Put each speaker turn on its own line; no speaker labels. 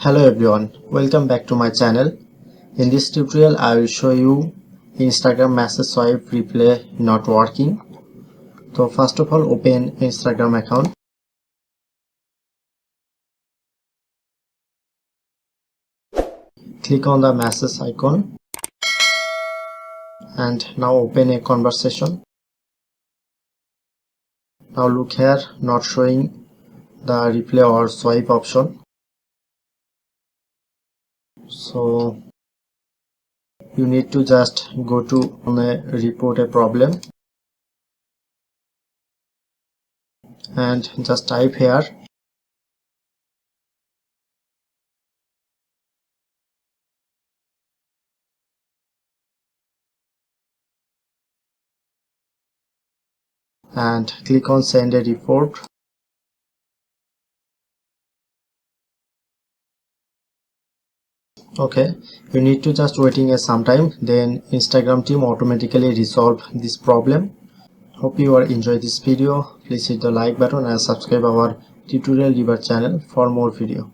Hello everyone, welcome back to my channel. In this tutorial I will show you Instagram message swipe replay not working. So first of all, open Instagram account. Click on the message icon and now open a conversation. Now look here, not showing the replay or swipe option. So you need to just go to report a problem and just type here and click on send a report. Okay, you need to just waiting some time, then Instagram team automatically resolve this problem. Hope you are enjoy this video. Please hit the like button and subscribe our tutorial review channel for more video.